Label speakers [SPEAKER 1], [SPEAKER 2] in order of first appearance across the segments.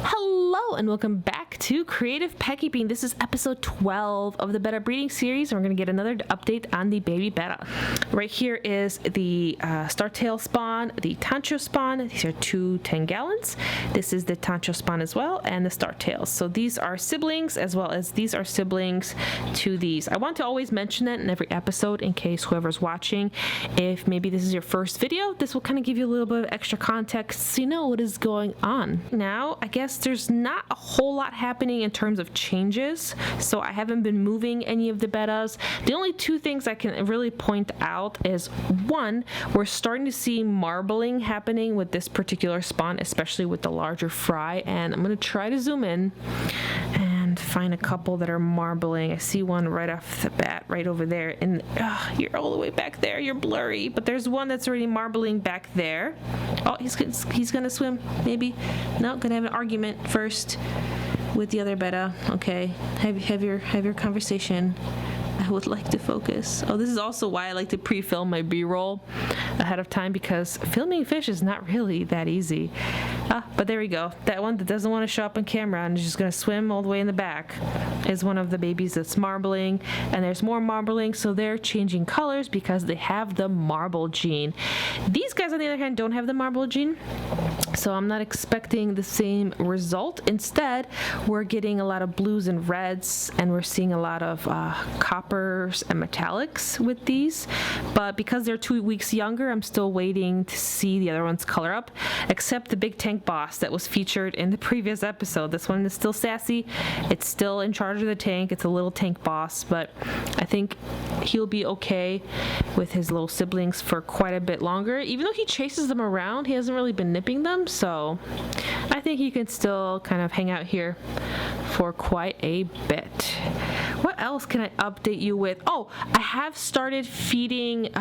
[SPEAKER 1] Hello and welcome back to Creative Pet Keeping. This is episode 12 of the Betta breeding series, and we're going to get another update on the baby Betta. Right here is the Startail spawn, the Tancho spawn. These are two 10 gallons. This is the Tancho spawn as well, and the Startails. So these are siblings, as well as these are siblings to these. I want to always mention that in every episode in case whoever's watching, if maybe this is your first video, this will kind of give you a little bit of extra context so you know what is going on. Now, I guess there's not a whole lot happening in terms of changes, so I haven't been moving any of the bettas. The only two things I can really point out is, one, we're starting to see marbling happening with this particular spawn, especially with the larger fry, and I'm going to try to zoom in and find a couple that are marbling. I see one right off the bat right over there, and you're all the way back there, you're blurry, but there's one that's already marbling back there. Oh, he's gonna swim, maybe. No, gonna have an argument first with the other betta. Okay, have your conversation. I would like to focus. Oh, this is also why I like to pre-film my B-roll ahead of time, because filming fish is not really that easy. But there we go. That one that doesn't want to show up on camera and is just going to swim all the way in the back is one of the babies that's marbling, and there's more marbling, so they're changing colors because they have the marble gene. These guys, on the other hand, don't have the marble gene, so I'm not expecting the same result. Instead, we're getting a lot of blues and reds, and we're seeing a lot of coppers and metallics with these, but because they're 2 weeks younger, I'm still waiting to see the other ones color up, except the big tank boss that was featured in the previous episode. This one is still sassy. It's still in charge of the tank. It's a little tank boss, but I think he'll be okay with his little siblings for quite a bit longer. Even though he chases them around, he hasn't really been nipping them, so I think he can still kind of hang out here for quite a bit. What else can I update you with? Oh, I have started feeding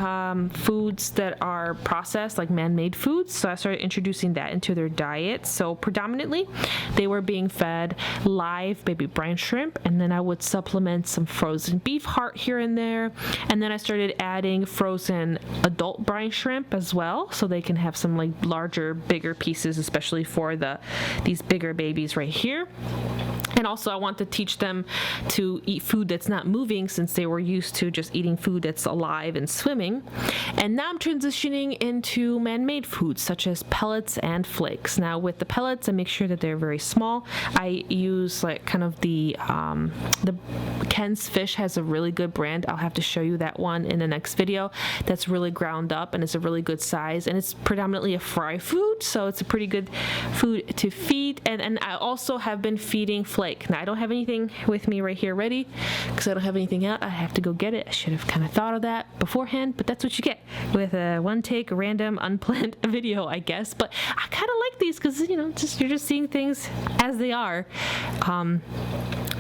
[SPEAKER 1] foods that are processed, like man-made foods. So I started introducing that into their diet. So predominantly, they were being fed live baby brine shrimp, and then I would supplement some frozen beef heart here and there. And then I started adding frozen adult brine shrimp as well, so they can have some like larger, bigger pieces, especially for these bigger babies right here. And also I want to teach them to eat food that's not moving, since they were used to just eating food that's alive and swimming. And now I'm transitioning into man-made foods such as pellets and flakes. Now with the pellets, I make sure that they're very small. I use like kind of the Ken's Fish has a really good brand. I'll have to show you that one in the next video. That's really ground up and it's a really good size, and it's predominantly a fry food, so it's a pretty good food to feed. And I also have been feeding flake. Now I don't have anything with me right here ready because I don't have anything out. I have to go get it. I should have kind of thought of that beforehand, but that's what you get with a one take random unplanned video, I guess. But I kind of like these because, you know, you're just seeing things as they are.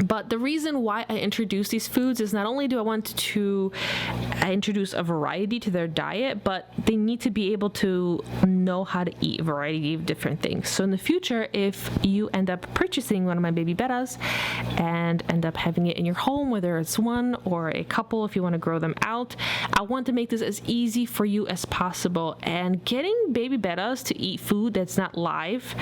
[SPEAKER 1] But the reason why I introduce these foods is not only do I want to introduce a variety to their diet, but they need to be able to know how to eat a variety of different things. So in the future, if you end up purchasing one of my baby bettas and end up having it in your home, whether it's one or a couple, if you want to grow them out, I want to make this as easy for you as possible. And getting baby bettas to eat food that's not live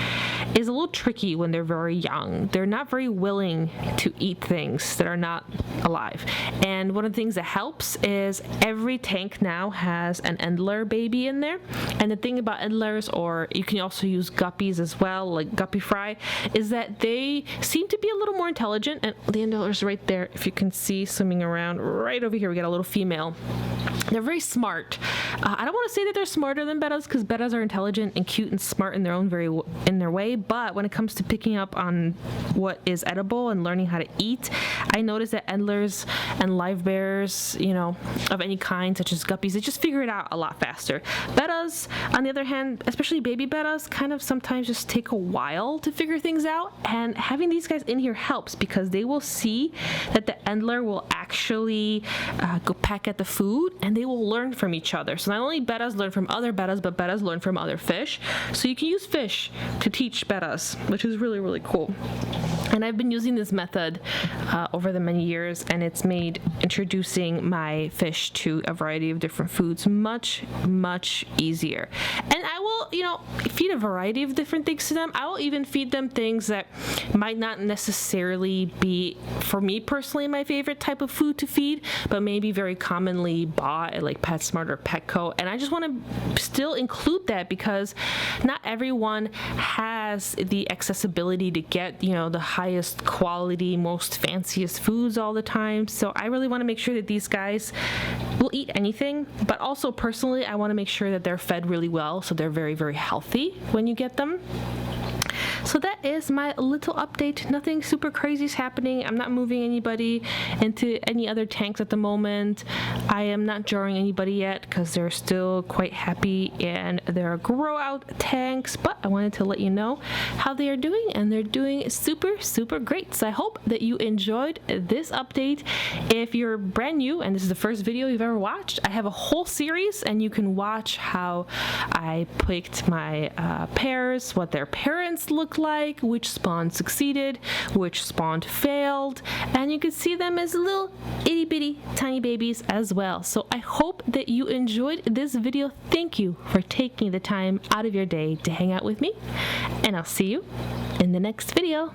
[SPEAKER 1] is a little tricky when they're very young. They're not very willing to eat things that are not alive. And one of the things that helps is every tank now has an Endler baby in there. And the thing about Endlers, or you can also use guppies as well, like guppy fry, is that they seem to be a little more intelligent. And the Endler's right there, if you can see swimming around right over here. We got a little female. They're very smart. I don't want to say that they're smarter than bettas, because bettas are intelligent and cute and smart in their own in their way. But when it comes to picking up on what is edible and learning how to eat, I noticed that Endlers and live bears, you know, of any kind, such as guppies, they just figure it out a lot faster. Bettas, on the other hand, especially baby bettas, kind of sometimes just take a while to figure things out. And having these guys in here helps, because they will see that the Endler will actually go peck at the food, and they will learn from each other. So not only bettas learn from other bettas, but bettas learn from other fish. So you can use fish to teach bettas, which is really, really cool. And I've been using this method over the many years, and it's made introducing my fish to a variety of different foods much, much easier. And I will, feed a variety of different things to them. I will even feed them things that might not necessarily be, for me personally, my favorite type of food to feed, but maybe very commonly bought at like PetSmart or Petco. And I just want to still include that because not everyone has the accessibility to get, the highest quality, most fanciest foods all the time. So I really want to make sure that these guys will eat anything, but also personally, I want to make sure that they're fed really well, so they're very, very healthy when you get them. So that is my little update. Nothing super crazy is happening. I'm not moving anybody into any other tanks at the moment. I am not jarring anybody yet because they're still quite happy in their grow out tanks, but I wanted to let you know how they are doing, and they're doing super, super great. So I hope that you enjoyed this update. If you're brand new and this is the first video you've ever watched, I have a whole series and you can watch how I picked my pairs, what their parents look like, which spawn succeeded, which spawn failed, and you can see them as little itty bitty tiny babies as well. So I hope that you enjoyed this video. Thank you for taking the time out of your day to hang out with me, and I'll see you in the next video.